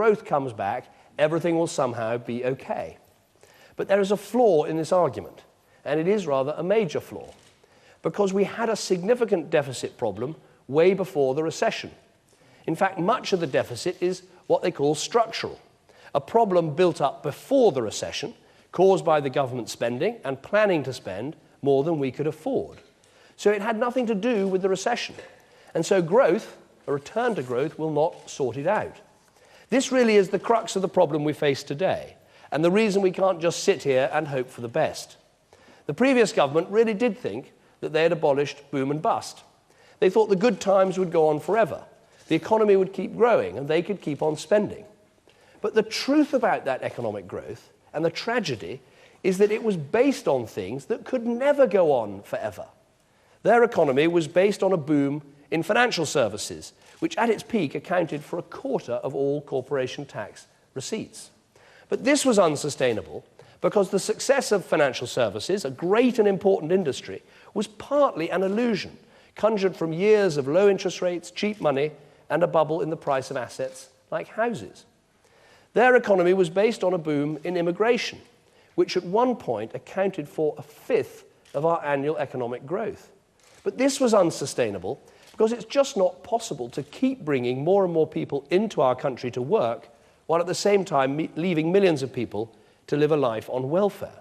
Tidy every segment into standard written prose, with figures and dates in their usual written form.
growth comes back, everything will somehow be okay. But there is a flaw in this argument, and it is rather a major flaw, because we had a significant deficit problem way before the recession. In fact, much of the deficit is what they call structural, a problem built up before the recession, caused by the government spending and planning to spend more than we could afford. So it had nothing to do with the recession. And so growth, a return to growth, will not sort it out. This really is the crux of the problem we face today, and the reason we can't just sit here and hope for the best. The previous government really did think that they had abolished boom and bust. They thought the good times would go on forever. The economy would keep growing and they could keep on spending. But the truth about that economic growth, and the tragedy, is that it was based on things that could never go on forever. Their economy was based on a boom in financial services, which at its peak accounted for 1/4 of all corporation tax receipts. But this was unsustainable because the success of financial services, a great and important industry, was partly an illusion, conjured from years of low interest rates, cheap money, and a bubble in the price of assets like houses. Their economy was based on a boom in immigration, which at one point accounted for 1/5 of our annual economic growth. But this was unsustainable because it's just not possible to keep bringing more and more people into our country to work while at the same time leaving millions of people to live a life on welfare.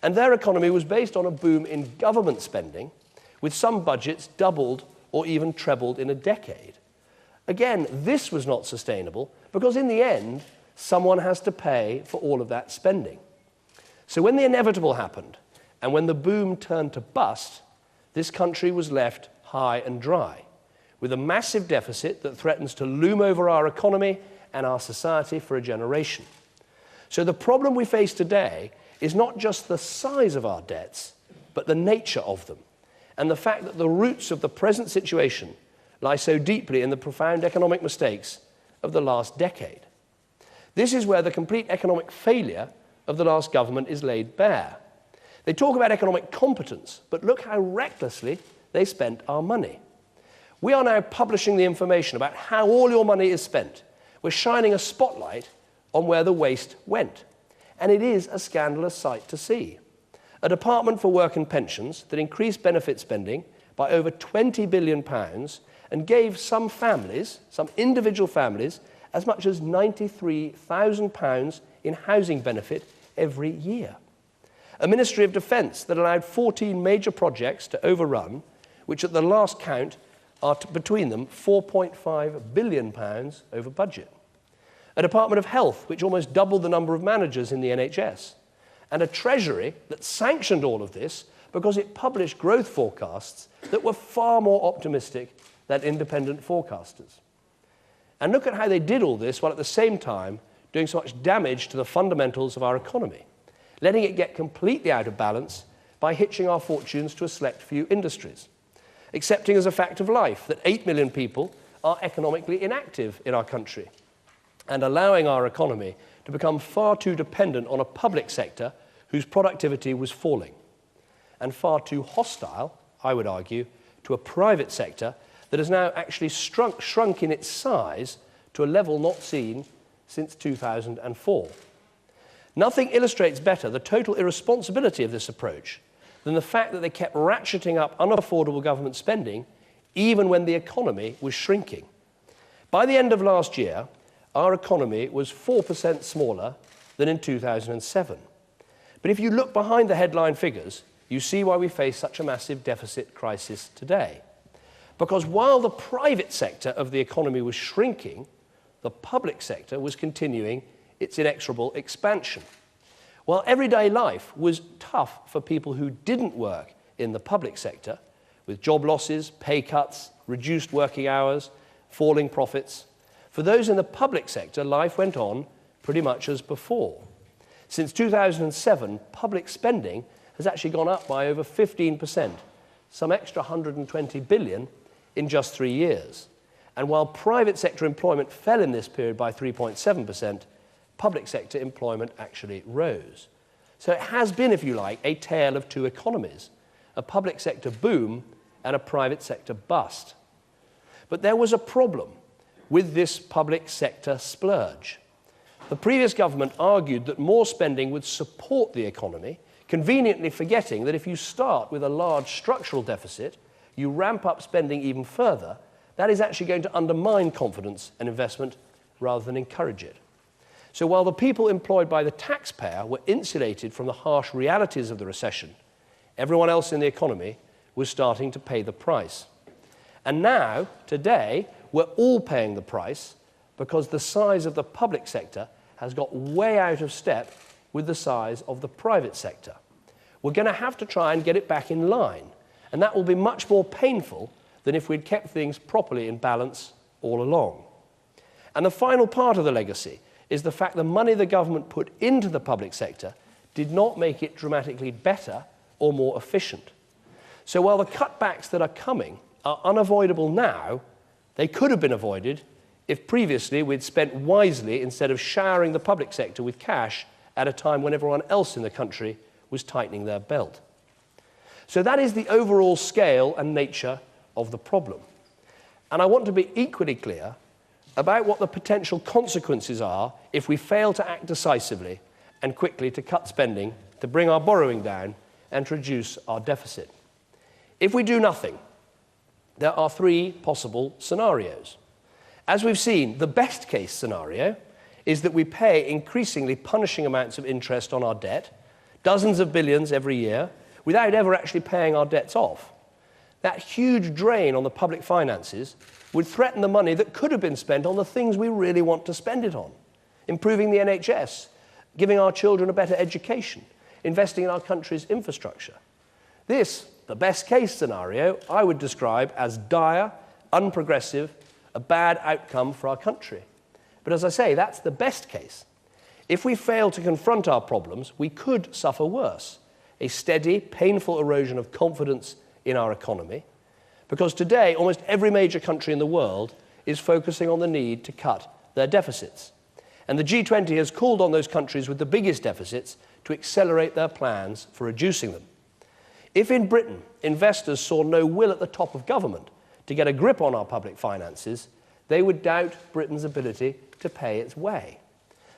And their economy was based on a boom in government spending, with some budgets doubled or even trebled in a decade. Again, this was not sustainable because in the end, someone has to pay for all of that spending. So when the inevitable happened, and when the boom turned to bust, this country was left high and dry, with a massive deficit that threatens to loom over our economy and our society for a generation. So the problem we face today is not just the size of our debts, but the nature of them, and the fact that the roots of the present situation lie so deeply in the profound economic mistakes of the last decade. This is where the complete economic failure of the last government is laid bare. They talk about economic competence, but look how recklessly they spent our money. We are now publishing the information about how all your money is spent. We're shining a spotlight on where the waste went. And it is a scandalous sight to see. A Department for Work and Pensions that increased benefit spending by over £20 billion and gave some families, some individual families, as much as £93,000 in housing benefit every year. A Ministry of Defence that allowed 14 major projects to overrun, which at the last count are between them £4.5 billion over budget. A Department of Health which almost doubled the number of managers in the NHS. And a Treasury that sanctioned all of this because it published growth forecasts that were far more optimistic than independent forecasters. And look at how they did all this while at the same time doing so much damage to the fundamentals of our economy, letting it get completely out of balance by hitching our fortunes to a select few industries, accepting as a fact of life that 8 million people are economically inactive in our country, and allowing our economy to become far too dependent on a public sector whose productivity was falling, and far too hostile, I would argue, to a private sector that has now actually shrunk in its size to a level not seen since 2004. Nothing illustrates better the total irresponsibility of this approach than the fact that they kept ratcheting up unaffordable government spending even when the economy was shrinking. By the end of last year, our economy was 4% smaller than in 2007. But if you look behind the headline figures, you see why we face such a massive deficit crisis today. Because while the private sector of the economy was shrinking, the public sector was continuing its inexorable expansion. While everyday life was tough for people who didn't work in the public sector, with job losses, pay cuts, reduced working hours, falling profits, for those in the public sector, life went on pretty much as before. Since 2007, public spending has actually gone up by over 15%, some extra 120 billion in just 3 years. And while private sector employment fell in this period by 3.7%, public sector employment actually rose. So it has been, if you like, a tale of two economies, a public sector boom and a private sector bust. But there was a problem. with this public sector splurge. The previous government argued that more spending would support the economy, conveniently forgetting that if you start with a large structural deficit, you ramp up spending even further, that is actually going to undermine confidence and investment rather than encourage it. So while the people employed by the taxpayer were insulated from the harsh realities of the recession, everyone else in the economy was starting to pay the price. And now, today, we're all paying the price because the size of the public sector has got way out of step with the size of the private sector. We're going to have to try and get it back in line, and that will be much more painful than if we'd kept things properly in balance all along. And the final part of the legacy is the fact the money the government put into the public sector did not make it dramatically better or more efficient. So while the cutbacks that are coming are unavoidable now, they could have been avoided if previously we'd spent wisely instead of showering the public sector with cash at a time when everyone else in the country was tightening their belt. So that is the overall scale and nature of the problem. And I want to be equally clear about what the potential consequences are if we fail to act decisively and quickly to cut spending, to bring our borrowing down and to reduce our deficit. If we do nothing, there are three possible scenarios. As we've seen, the best case scenario is that we pay increasingly punishing amounts of interest on our debt, dozens of billions every year, without ever actually paying our debts off. That huge drain on the public finances would threaten the money that could have been spent on the things we really want to spend it on. Improving the NHS, giving our children a better education, investing in our country's infrastructure. This, the best case scenario, I would describe as dire, unprogressive, a bad outcome for our country. But as I say, that's the best case. If we fail to confront our problems, we could suffer worse, a steady, painful erosion of confidence in our economy, because today almost every major country in the world is focusing on the need to cut their deficits. And the G20 has called on those countries with the biggest deficits to accelerate their plans for reducing them. If in Britain investors saw no will at the top of government to get a grip on our public finances, they would doubt Britain's ability to pay its way.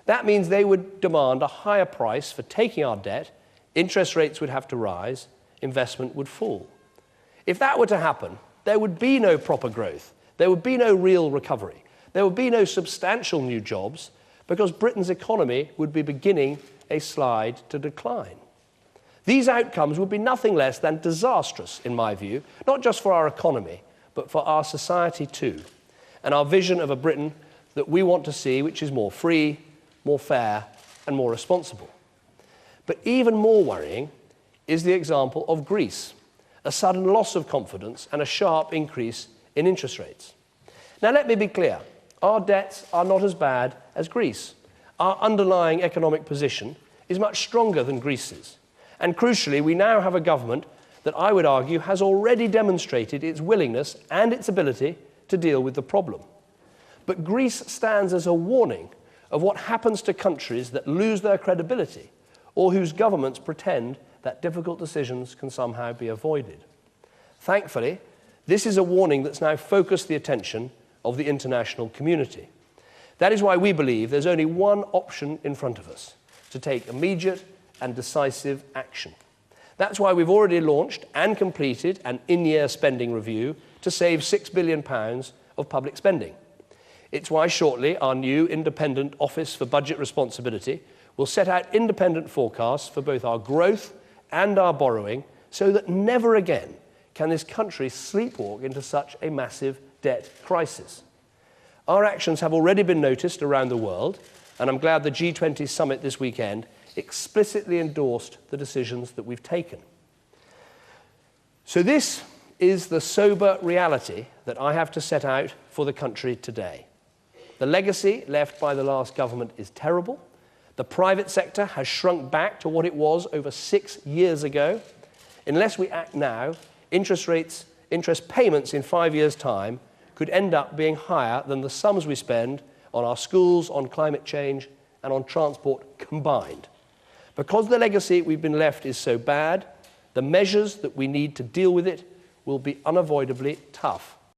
That means they would demand a higher price for taking our debt, interest rates would have to rise, investment would fall. If that were to happen, there would be no proper growth, there would be no real recovery, there would be no substantial new jobs, because Britain's economy would be beginning a slide to decline. These outcomes would be nothing less than disastrous, in my view, not just for our economy, but for our society too, and our vision of a Britain that we want to see, which is more free, more fair, and more responsible. But even more worrying is the example of Greece, a sudden loss of confidence and a sharp increase in interest rates. Now, let me be clear. Our debts are not as bad as Greece. Our underlying economic position is much stronger than Greece's. And crucially, we now have a government that I would argue has already demonstrated its willingness and its ability to deal with the problem. But Greece stands as a warning of what happens to countries that lose their credibility or whose governments pretend that difficult decisions can somehow be avoided. Thankfully, this is a warning that's now focused the attention of the international community. That is why we believe there's only one option in front of us: to take immediate and decisive action. That's why we've already launched and completed an in-year spending review to save £6 billion of public spending. It's why shortly our new independent Office for Budget Responsibility will set out independent forecasts for both our growth and our borrowing, so that never again can this country sleepwalk into such a massive debt crisis. Our actions have already been noticed around the world, and I'm glad the G20 summit this weekend explicitly endorsed the decisions that we've taken. So this is the sober reality that I have to set out for the country today. The legacy left by the last government is terrible. The private sector has shrunk back to what it was over 6 years ago. Unless we act now, interest payments in 5 years' time could end up being higher than the sums we spend on our schools, on climate change, and on transport combined. Because the legacy we've been left is so bad, the measures that we need to deal with it will be unavoidably tough.